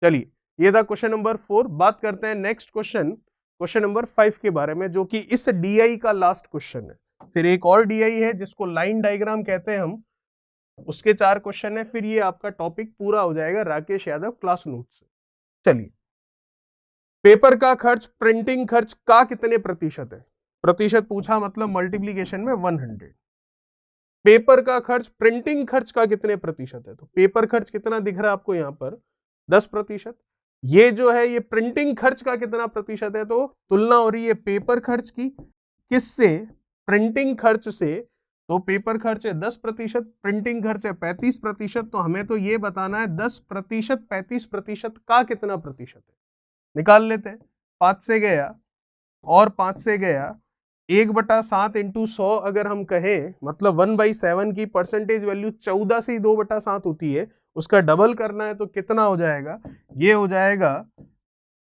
चलिए ये था क्वेश्चन नंबर 4। बात करते हैं नेक्स्ट क्वेश्चन नंबर 5 के बारे में, जो कि इस डीआई का लास्ट क्वेश्चन है। फिर एक और डीआई है जिसको लाइन डायग्राम कहते हैं हम, उसके 4 क्वेश्चन है, फिर ये आपका टॉपिक पूरा हो जाएगा राकेश यादव क्लास नोट से। चलिए, पेपर का खर्च प्रिंटिंग खर्च का कितने प्रतिशत है। प्रतिशत पूछा मतलब मल्टीप्लीकेशन में 100। पेपर का खर्च प्रिंटिंग खर्च का कितने प्रतिशत है। तो पेपर खर्च कितना दिख रहा है आपको यहाँ पर 10%। ये जो है ये प्रिंटिंग खर्च का कितना प्रतिशत है, तो तुलना हो रही है पेपर खर्च की किससे, प्रिंटिंग खर्च से। तो पेपर खर्च है 10%, प्रिंटिंग खर्च है 35%। तो हमें तो ये बताना है 10% 35% का कितना प्रतिशत है। निकाल लेते हैं। 5 से गया और 5 से गया, 1/7 इंटू 100 अगर हम कहें, मतलब 1/7 की परसेंटेज वैल्यू 14 से ही 2/7 होती है, उसका डबल करना है तो कितना हो जाएगा, ये हो जाएगा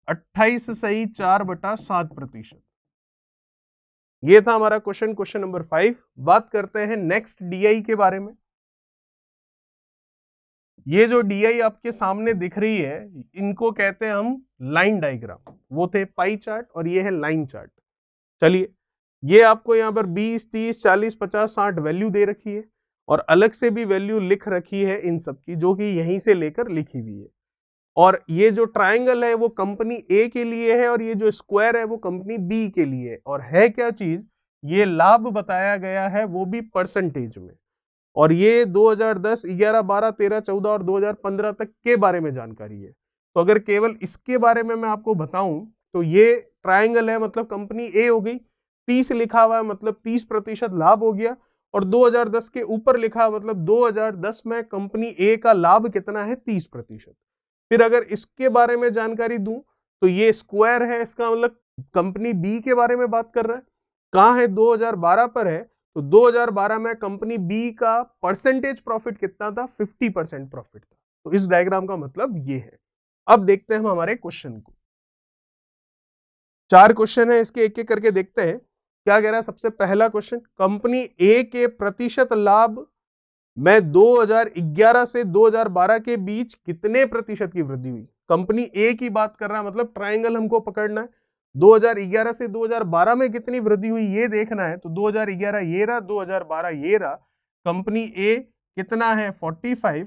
28 सही 4/7%। ये था हमारा क्वेश्चन नंबर 5। बात करते हैं नेक्स्ट डीआई के बारे में। ये जो डीआई आपके सामने दिख रही है इनको कहते हैं हम लाइन डायग्राम। वो थे पाई चार्ट और ये है लाइन चार्ट। चलिए, ये आपको यहाँ पर 20, 30, 40, 50, 60 वैल्यू दे रखी है और अलग से भी वैल्यू लिख रखी है इन सब की, जो कि यहीं से लेकर लिखी हुई है। और ये जो ट्रायंगल है वो कंपनी ए के लिए है और ये जो स्क्वायर है वो कंपनी बी के लिए है। और है क्या चीज, ये लाभ बताया गया है वो भी परसेंटेज में। और ये 2010, 11, 12, 13, 14 और 2015 तक के बारे में जानकारी है। तो अगर केवल इसके बारे में मैं आपको बताऊं तो ये ट्रायंगल है, मतलब कंपनी ए हो गई, 30 लिखा हुआ है मतलब 30% लाभ हो गया, और 2010 के ऊपर लिखा मतलब 2010 में कंपनी ए का लाभ कितना है, 30%। फिर अगर इसके बारे में जानकारी दूं तो ये स्क्वायर है, इसका मतलब कंपनी बी के बारे में बात कर रहा है। कहां है, 2012 पर है, तो 2012 में कंपनी बी का परसेंटेज प्रॉफिट कितना था, 50% प्रॉफिट था। तो इस डायग्राम का मतलब ये है। अब देखते हैं हम हमारे क्वेश्चन को। 4 क्वेश्चन है, इसके एक एक करके देखते हैं क्या कह रहा है। सबसे पहला क्वेश्चन, कंपनी ए के प्रतिशत लाभ में 2011 से 2012 के बीच कितने प्रतिशत की वृद्धि हुई। कंपनी ए की बात कर रहा है, मतलब ट्रायंगल हमको पकड़ना है। 2011 से 2012 में कितनी वृद्धि हुई ये देखना है। तो 2011 ये रहा, 2012 ये रहा। कंपनी ए कितना है 45,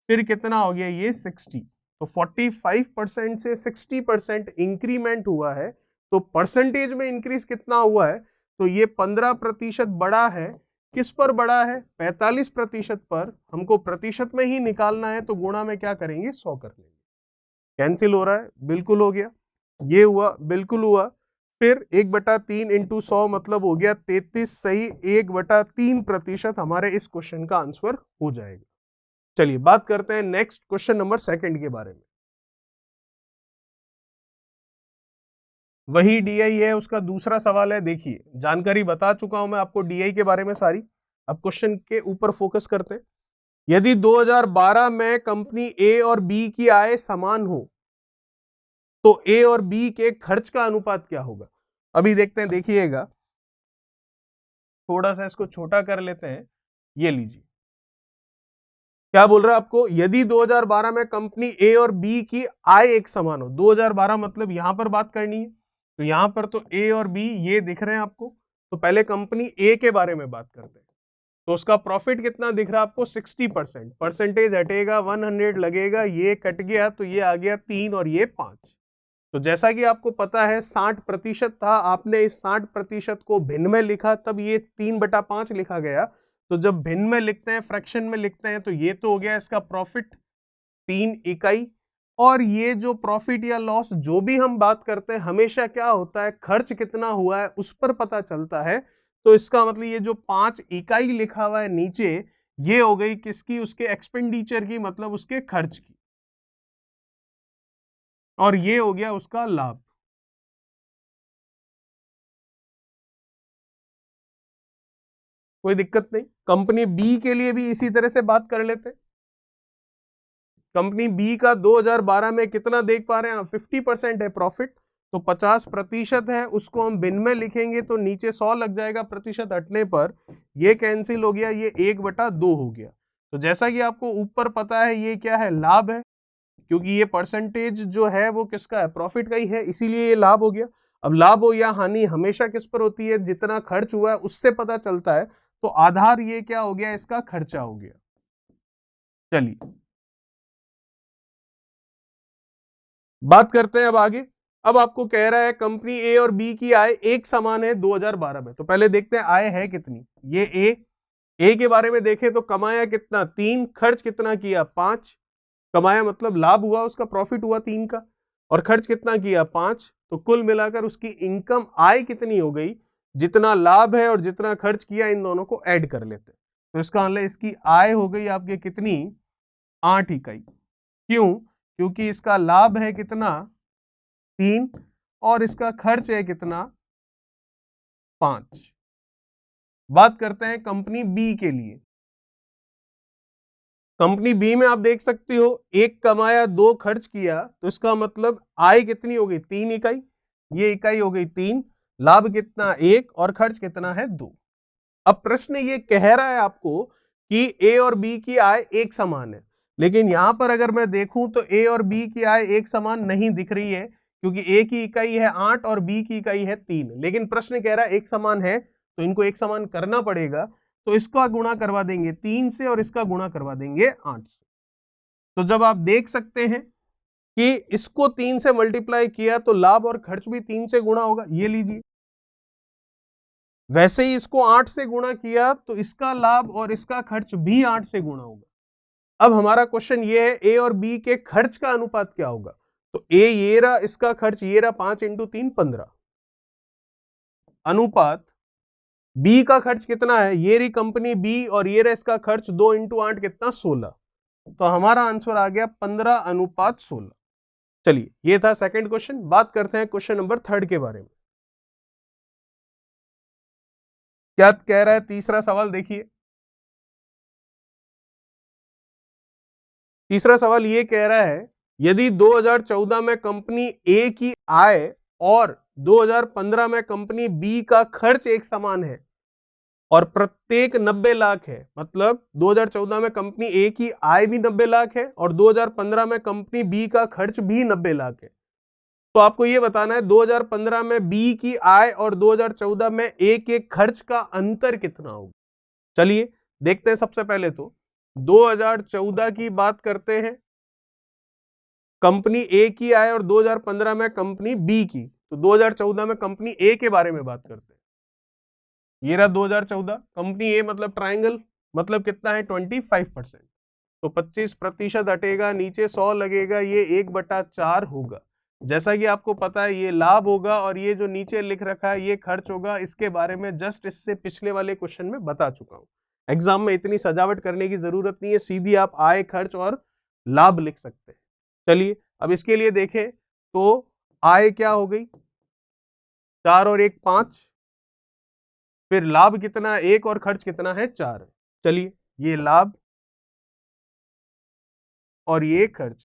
फिर कितना हो गया ये 60। तो 45% से 60% इंक्रीमेंट हुआ है। तो परसेंटेज में इंक्रीज कितना हुआ है, तो ये 15% बड़ा है। किस पर बड़ा है, 45% पर। हमको प्रतिशत में ही निकालना है, तो गुणा में क्या करेंगे, 100 कर लेंगे। कैंसिल हो रहा है, बिल्कुल हो गया। ये हुआ, बिल्कुल हुआ। फिर 1/3 इंटू 100 मतलब हो गया 33, सही 1/3% हमारे इस क्वेश्चन का आंसर हो जाएगा। चलिए बात करते हैं नेक्स्ट क्वेश्चन नंबर 2 के बारे में। वही डीआई है, उसका दूसरा सवाल है। देखिए, जानकारी बता चुका हूं मैं आपको डीआई के बारे में सारी। अब क्वेश्चन के ऊपर फोकस करते हैं। यदि 2012 में कंपनी ए और बी की आय समान हो तो ए और बी के खर्च का अनुपात क्या होगा। अभी देखते हैं, देखिएगा, थोड़ा सा इसको छोटा कर लेते हैं। ये लीजिए, क्या बोल रहा है आपको, यदि 2012 में कंपनी ए और बी की आय एक समान हो। 2012 मतलब यहां पर बात करनी है, तो यहां पर तो ए और बी ये दिख रहे हैं आपको। तो पहले कंपनी ए के बारे में बात करते हैं। तो उसका प्रॉफिट कितना दिख रहा है आपको, 60%। परसेंटेज हटेगा, 100 लगेगा, ये कट गया तो ये आ गया 3 और ये 5। तो जैसा कि आपको पता है 60% था, आपने इस 60% को भिन्न में लिखा, तब ये 3/5 लिखा गया। तो जब भिन्न में लिखते हैं, फ्रैक्शन में लिखते हैं, तो ये तो हो गया इसका प्रॉफिट 3 इकाई। और ये जो प्रॉफिट या लॉस जो भी हम बात करते हैं, हमेशा क्या होता है, खर्च कितना हुआ है उस पर पता चलता है। तो इसका मतलब ये जो 5 इकाई लिखा हुआ है नीचे, ये हो गई किसकी, उसके एक्सपेंडिचर की, मतलब उसके खर्च की। और ये हो गया उसका लाभ। कोई दिक्कत नहीं। कंपनी बी के लिए भी इसी तरह से बात कर लेते हैं। कंपनी बी का 2012 में कितना देख पा रहे हैं, 50% है प्रॉफिट। तो 50% है, उसको हम भिन्न में लिखेंगे तो नीचे 100 लग जाएगा, प्रतिशत हटने पर ये कैंसिल हो गया, ये 1/2 हो गया। तो जैसा कि आपको ऊपर पता है ये क्या है, लाभ है, क्योंकि ये परसेंटेज जो है वो किसका है, प्रॉफिट का ही है, इसीलिए ये लाभ हो गया। अब लाभ हो या हानि हमेशा किस पर होती है, जितना खर्च हुआ है उससे पता चलता है। तो आधार ये क्या हो गया, इसका खर्चा हो गया। चलिए बात करते हैं अब आगे। अब आपको कह रहा है कंपनी ए और बी की आय एक समान है 2012 में। तो पहले देखते हैं आय है कितनी। ये ए के बारे में देखें तो कमाया कितना, 3, खर्च कितना किया, 5। कमाया मतलब लाभ हुआ, उसका प्रॉफिट हुआ 3 का, और खर्च कितना किया, 5। तो कुल मिलाकर उसकी इनकम आय कितनी हो गई, जितना लाभ है और जितना खर्च किया इन दोनों को ऐड कर लेते हैं। तो इसका मतलब इसकी आय हो गई आपके कितनी, 8 इकाई। क्यों, क्योंकि इसका लाभ है कितना, 3, और इसका खर्च है कितना, 5। बात करते हैं कंपनी बी के लिए। कंपनी बी में आप देख सकते हो, 1 कमाया, 2 खर्च किया, तो इसका मतलब आय कितनी हो गई, 3 इकाई। ये इकाई हो गई 3, लाभ कितना 1 और खर्च कितना है 2। अब प्रश्न ये कह रहा है आपको कि ए और बी की आय एक समान है, लेकिन यहां पर अगर मैं देखूं तो ए और बी की आय एक समान नहीं दिख रही है। क्योंकि ए की इकाई है 8 और बी की इकाई है 3, लेकिन प्रश्न कह रहा है एक समान है तो इनको एक समान करना पड़ेगा, तो इसका गुणा करवा देंगे 3 से और इसका गुणा करवा देंगे 8 से। तो जब आप देख सकते हैं कि इसको 3 से मल्टीप्लाई किया तो लाभ और खर्च भी 3 से गुणा होगा, ये लीजिए। वैसे ही इसको 8 से गुणा किया तो इसका लाभ और इसका खर्च भी 8 से गुणा होगा। अब हमारा क्वेश्चन ये है ए और बी के खर्च का अनुपात क्या होगा, तो ए ये रहा, इसका खर्च ये रहा 5 × 3 15, अनुपात बी का खर्च कितना है, ये रही कंपनी बी और ये रहा इसका खर्च 2 × 8 कितना 16, तो हमारा आंसर आ गया 15:16। चलिए ये था सेकंड क्वेश्चन। बात करते हैं क्वेश्चन नंबर 3 के बारे में। क्या कह रहा है तीसरा सवाल, देखिए तीसरा सवाल ये कह रहा है यदि 2014 में कंपनी ए की आय और 2015 में कंपनी बी का खर्च एक समान है और प्रत्येक 90 लाख है, मतलब 2014 में कंपनी ए की आय भी 90 लाख है और 2015 में कंपनी बी का खर्च भी 90 लाख है, तो आपको यह बताना है 2015 में बी की आय और 2014 में ए के खर्च का अंतर कितना होगा। चलिए देखते हैं। सबसे पहले तो 2014 की बात करते हैं, कंपनी ए की आय और 2015 में कंपनी बी की, तो 2014 में कंपनी ए के बारे में बात करते हैं। ये रहा 2014, कंपनी ए मतलब ट्रायंगल, मतलब कितना है 25%, तो 25% हटेगा, नीचे 100 लगेगा, ये 1/4 होगा। जैसा कि आपको पता है ये लाभ होगा और ये जो नीचे लिख रखा है ये खर्च होगा। इसके बारे में जस्ट इससे पिछले वाले क्वेश्चन में बता चुका हूं। एग्जाम में इतनी सजावट करने की जरूरत नहीं है, सीधी आप आय, खर्च और लाभ लिख सकते हैं। चलिए अब इसके लिए देखें तो आय क्या हो गई, 4 और 1 5, फिर लाभ कितना है 1 और खर्च कितना है 4। चलिए ये लाभ और ये खर्च,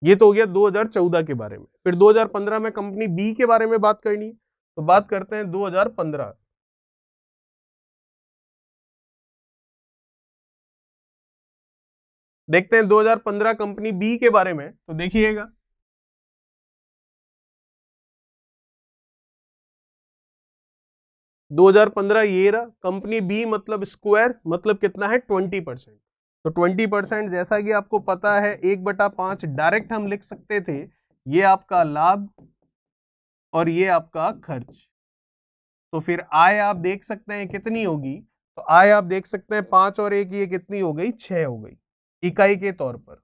ये तो हो गया 2014 के बारे में। फिर 2015 में कंपनी बी के बारे में बात करनी है, तो बात करते हैं 2015। देखते हैं 2015 कंपनी बी के बारे में, तो देखिएगा 2015 ये रहा, कंपनी बी मतलब स्क्वायर, मतलब कितना है 20%, तो 20% जैसा कि आपको पता है 1/5 डायरेक्ट हम लिख सकते थे, ये आपका लाभ और ये आपका खर्च। तो फिर आय आप देख सकते हैं कितनी होगी, तो आय आप देख सकते हैं 5 और 1 ये कितनी हो गई 6 हो गई इकाई के तौर पर।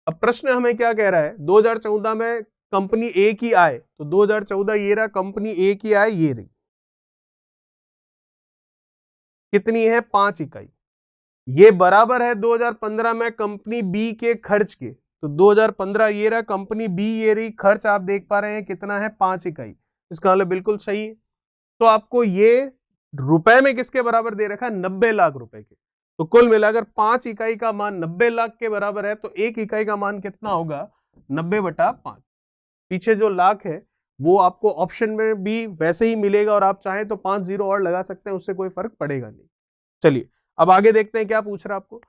अब प्रश्न हमें क्या कह रहा है, 2014 में कंपनी ए की आय, तो 2014 ये रहा कंपनी ए की आय, ये रही कितनी है 5 इकाई, ये बराबर है 2015 में कंपनी बी के खर्च के, तो 2015 ये रहा कंपनी बी, ये रही खर्च आप देख पा रहे हैं कितना है 5 इकाई। इसका मतलब बिल्कुल सही है। तो आपको ये रुपए में किसके बराबर दे रखा है 90 लाख रुपए के, तो कुल मिलाकर 5 इकाई का मान 90 लाख के बराबर है, तो 1 इकाई का मान कितना होगा 90/5। पीछे जो लाख है वो आपको ऑप्शन में भी वैसे ही मिलेगा और आप चाहें तो 5 जीरो और लगा सकते हैं, उससे कोई फर्क पड़ेगा नहीं। चलिए अब आगे देखते हैं क्या पूछ रहा है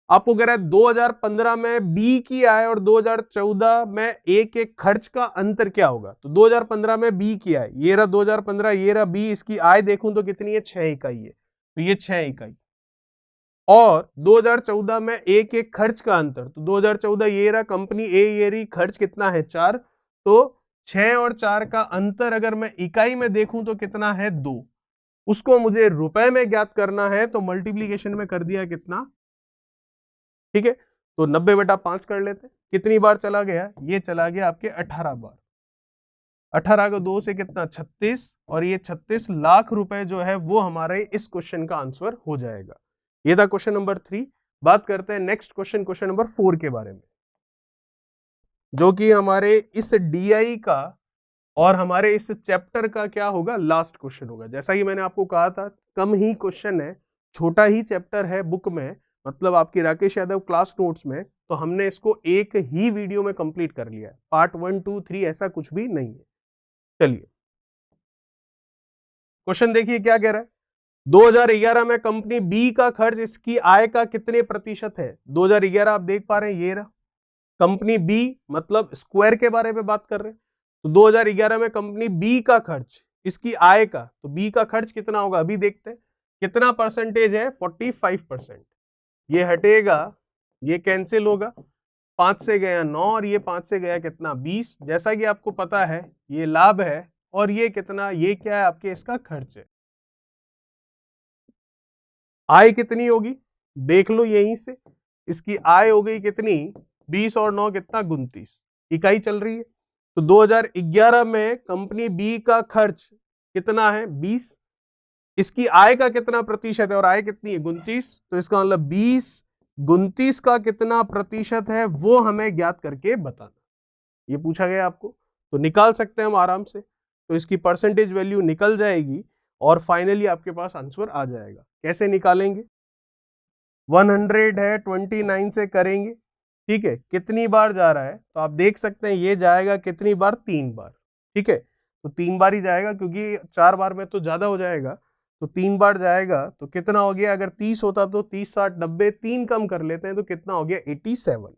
आपको कह रहा है 2015 में बी की आय और 2014 में ए के खर्च का अंतर क्या होगा। तो 2015 में बी की आय, ये रहा 2015, ये रहा बी, इसकी आय देखूं तो कितनी है 6 इकाई है, तो ये 6 इकाई, और 2014 में ए के खर्च का अंतर, तो 2014 ये रहा कंपनी ए, ये रही खर्च कितना है 4, तो 6 और 4 का अंतर अगर मैं इकाई में देखूं तो कितना है 2, उसको मुझे रुपए में ज्ञात करना है, तो मल्टीप्लीकेशन में कर दिया कितना, ठीक है, तो 90/5 कर लेते। कितनी बार चला गया, ये चला गया आपके 18 बार, 18 को 2 से कितना 36, और ये 36 लाख रुपए जो है वो हमारे इस क्वेश्चन का आंसर हो जाएगा। ये था क्वेश्चन नंबर 3। बात करते हैं नेक्स्ट क्वेश्चन, क्वेश्चन नंबर 4 के बारे में, जो कि हमारे इस डीआई का और हमारे इस चैप्टर का क्या होगा, लास्ट क्वेश्चन होगा। जैसा कि मैंने आपको कहा था कम ही क्वेश्चन है, छोटा ही चैप्टर है बुक में, मतलब आपकी राकेश यादव क्लास नोट्स में, तो हमने इसको एक ही वीडियो में कंप्लीट कर लिया है, पार्ट 1 2 3 ऐसा कुछ भी नहीं है। चलिए क्वेश्चन देखिए क्या कह रहा है, 2011 में कंपनी बी का खर्च इसकी आय का कितने प्रतिशत है। 2011 आप देख पा रहे हैं ये रहा, कंपनी बी, मतलब स्क्वायर के बारे में बात कर रहे हैं। तो 2011 में कंपनी बी का खर्च, इसकी आय का, तो बी का खर्च कितना होगा अभी देखते हैं। कितना परसेंटेज है, 45%। ये हटेगा, ये कैंसिल होगा, 5 से गया 9 और ये 5 से गया कितना, 20। जैसा कि आपको पता है ये लाभ है और ये कितना, ये क्या है आपके, इसका खर्च है। आय कितनी होगी देख लो यहीं से, इसकी आय हो गई कितनी, 20 और 9 कितना, 29 इकाई चल रही है। तो 2011 में कंपनी बी का खर्च कितना है, 20। इसकी आय का कितना प्रतिशत है, और आय कितनी है, 29। तो इसका मतलब 20 29 का कितना प्रतिशत है वो हमें ज्ञात करके बताना, ये पूछा गया आपको। तो निकाल सकते हैं हम आराम से, तो इसकी परसेंटेज वैल्यू निकल जाएगी और फाइनली आपके पास आंसर आ जाएगा। कैसे निकालेंगे, 100 है, 29 से करेंगे, ठीक है। कितनी बार जा रहा है, तो आप देख सकते हैं ये जाएगा कितनी बार, 3 बार, ठीक है। तो 3 बार ही जाएगा क्योंकि 4 बार में तो ज्यादा हो जाएगा, तो 3 बार जाएगा। तो कितना हो गया, अगर 30 होता तो 30 60 90, 3 कम कर लेते हैं तो कितना हो गया, 87।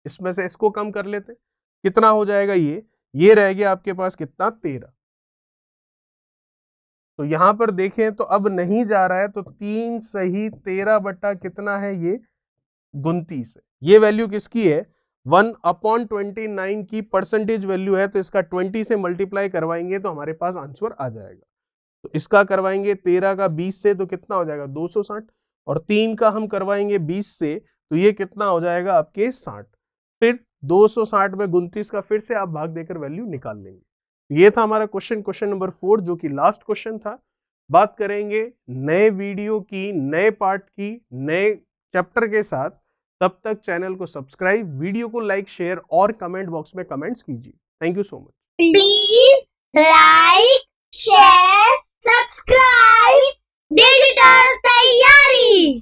इसमें से इसको कम कर लेते हैं, कितना हो जाएगा, ये रह गया आपके पास कितना, 13। तो यहां पर देखें तो अब नहीं जा रहा है, तो 3 सही 13 बटा कितना है, ये 29 है। ये वैल्यू किसकी है, 1/29 की परसेंटेज वैल्यू है। तो इसका 20 से मल्टीप्लाई करवाएंगे तो हमारे पास आंसर आ जाएगा। तो इसका करवाएंगे 13 का 20 से, तो कितना हो जाएगा, 260। और 3 का हम करवाएंगे 20 से, तो ये कितना हो जाएगा आपके 60। फिर 260 में 29 का फिर से आप भाग देकर वैल्यू निकाल लेंगे। ये था हमारा क्वेश्चन नंबर 4, जो कि लास्ट क्वेश्चन था। बात करेंगे नए वीडियो की, नए पार्ट की, नए चैप्टर के साथ। तब तक चैनल को सब्सक्राइब, वीडियो को लाइक, शेयर और कमेंट बॉक्स में कमेंट्स कीजिए। Thank you so much. Please like, share, subscribe.